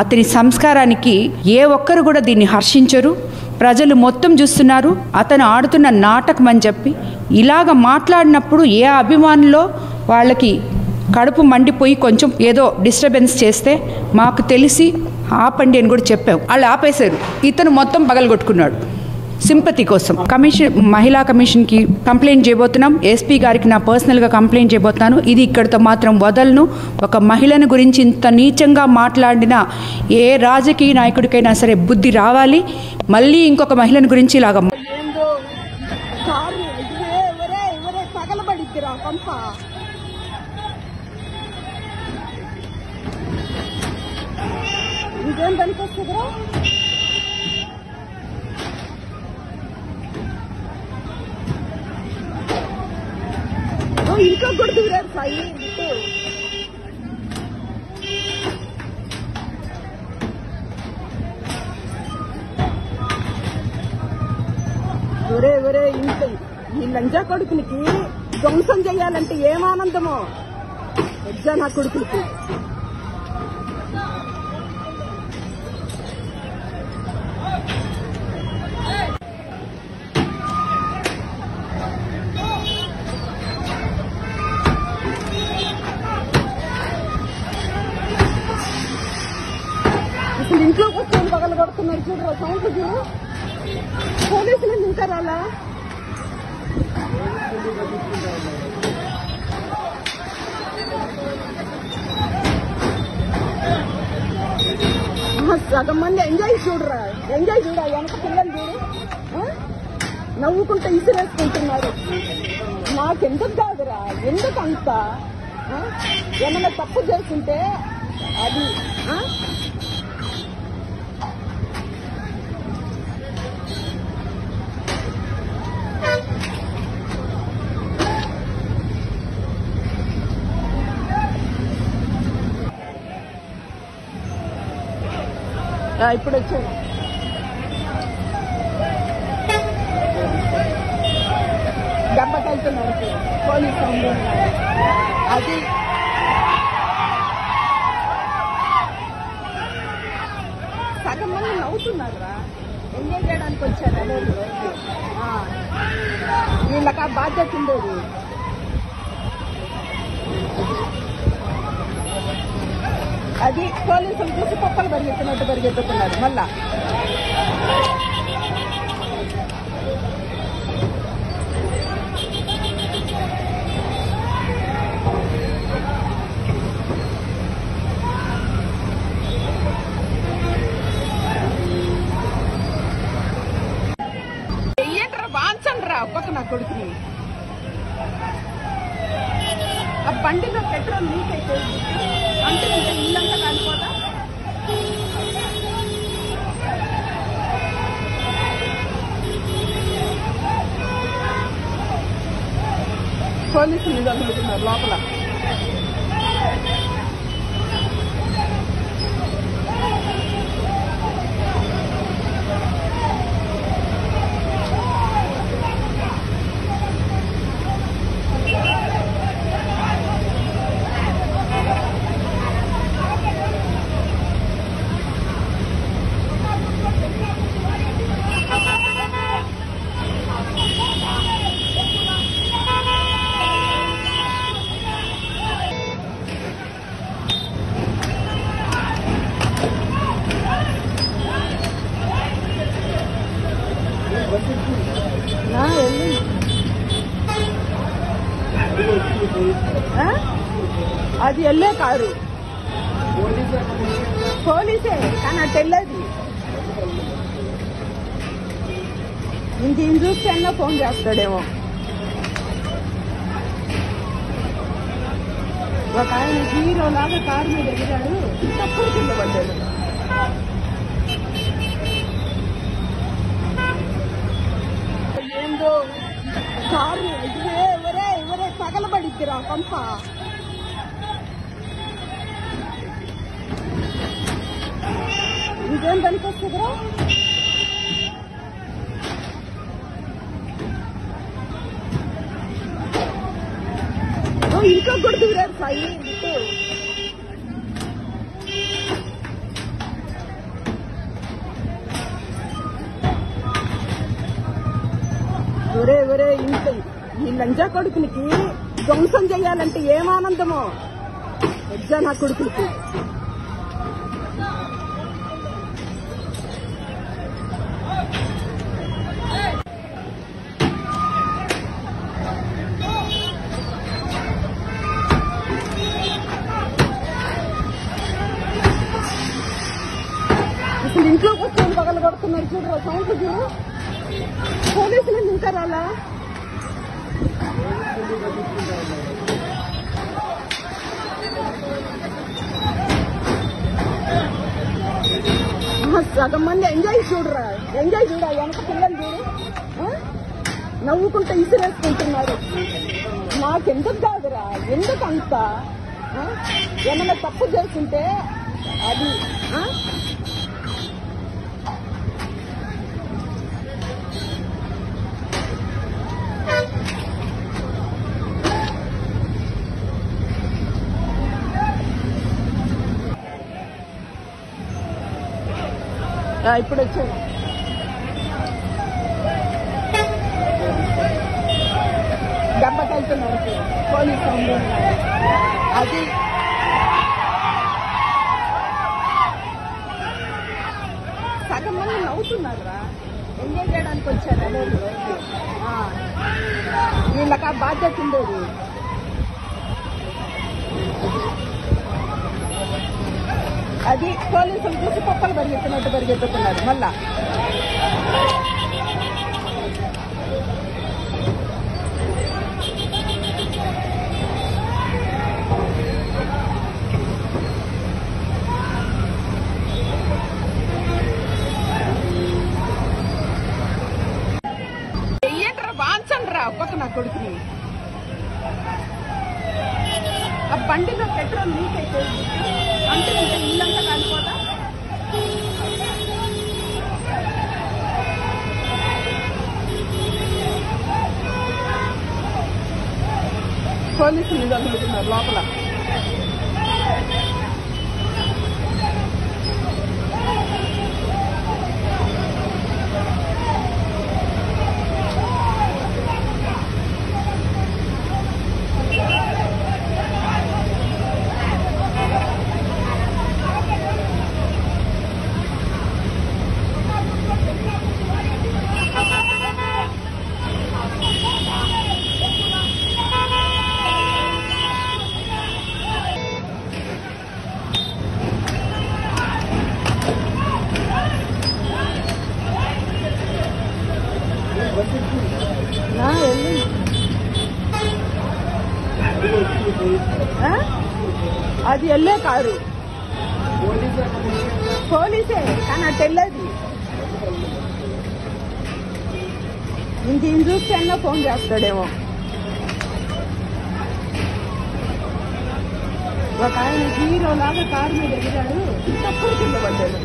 అతని సంస్కారానికి ఏ ఒక్కరు కూడా దీన్ని హర్షించరు. ప్రజలు మొత్తం చూస్తున్నారు అతను ఆడుతున్న నాటకం అని చెప్పి. ఇలాగ మాట్లాడినప్పుడు ఏ అభిమానులో వాళ్ళకి కడుపు మండిపోయి కొంచెం ఏదో డిస్టర్బెన్స్ చేస్తే మాకు తెలిసి ఆపండి అని కూడా చెప్పాం. వాళ్ళు ఆపేశారు. ఇతను మొత్తం పగలగొట్టుకున్నాడు సింపతి కోసం. మహిళా కమిషన్కి కంప్లైంట్ చేయబోతున్నాం. ఎస్పీ గారికి నా పర్సనల్గా కంప్లైంట్ చేయబోతున్నాను. ఇది ఇక్కడితో మాత్రం వదలను. ఒక మహిళను గురించి ఇంత నీచంగా మాట్లాడిన ఏ రాజకీయ నాయకుడికైనా సరే బుద్ధి రావాలి. మళ్ళీ ఇంకొక మహిళను గురించి ఇలాగ ఇంకా కూడా దూరారు సాయి. ఒరే ఇంత ఈ లంజా కొడుకులకి ధ్వంసం చేయాలంటే ఏం ఆనందమో వచ్చా నా కొడుకులకి. ఇంట్లో కూర్చొని పగలు కొడుతున్నారు చూడరా, సౌండ్ చూడు. పోలీసులు ఇంకా రాలా? సగం మంది ఎంజాయ్ చూడరా, ఎంజాయ్ చూడ. వెనక పిల్లలు చూడు నవ్వుకుంటూ ఇసిరేసుకుంటున్నారు. నాకెందుకు కాదురా, ఎందుకంత ఏమన్నా తప్పు చేస్తుంటే అది ఇప్పుడు వచ్చాను. దెబ్బకెళ్తున్నారు పోలీసు. అది సగం మంది నవ్వుతున్నారా, ఎంజాయ్ చేయడానికి వచ్చారు. వీళ్ళకి ఆ బాధ్యత ఉండేది. అది పోలీసులు చూసి కుక్కలు పరిగెత్తినట్టు పరిగెత్తుతున్నారు. మళ్ళా ఏంట్రా వాంచండి రా ఒక్కొక్క నా కొడుకుని. ఆ బండిలో పెట్రోల్ లీక్ అయితే అంటే ఇల్లంతా కాలిపోతా. పోలీసులు చదువుతున్నారు లోపల. అది వెళ్ళే కారు పోలీసే కానీ అటు వెళ్ళేది. ఇంకేం చూస్తే అన్నా ఫోన్ చేస్తాడేమో. ఒక ఆయన హీరో లాగా కారు మీద ఎగిరాడు, తప్పుడు కింద పడ్డాడు. ఏందో కారు ఎవరే పగలబడిద్దిరా పంప. ఇంకేం పనికొస్తుందిరా? ఇంకా కూడా దూరారు సాయి. ఒరే ఒరే ఇంట్లో ఈ లంజా కొడుకునికి ధ్వంసం చేయాలంటే ఏం ఆనందమో వద్దా నా కొడుకులకి. అసలు ఇంట్లో కూర్చొని పగలు కొడుతున్నారు చూడరా, సౌండ్లు చూడు. పోలీసులు ఇంకా రాలా? సగం మంది ఎంజాయ్ చూడరా, ఎంజాయ్ చూడ వెనక పిల్లలు చూడు నవ్వుకుంటూ ఇసిరేసుకుంటున్నారు. నాకెందుకు కాదురా, ఎందుకు అంత ఏమన్నా తప్పు చేస్తుంటే అది ఇప్పుడు వచ్చాడు. దెబ్బకెళ్తున్నారు పోలీసు అది సగం మంది నవ్వుతున్నారా, ఎంజాయ్ చేయడానికి వచ్చారు. వీళ్ళకి ఆ బాధ్యత ఉండేది. అది పోలీసులు చూసి కుక్కలు పరిగెత్తినట్టు పరిగెత్తుతున్నారు. మళ్ళా ఏంట్రా వాంచండ్రా ఒక్కొక్క నా కొడుకుని. ఆ బండిలో పెట్రోల్ లీక్ అయిపోయింది అంటే ఇల్లంతా కాలిపోతా. పోలీసులు చదువుతున్నారు లోపల. అది వెళ్ళే కారు పోలీసే కానీ అటు వెళ్ళేది. ఇంకేం చూస్తే అన్నా ఫోన్ చేస్తాడేమో. ఒక ఆయన హీరో లాగా కారు మీద ఎగిరాడు, తప్పుడు కింద పడ్డాడు.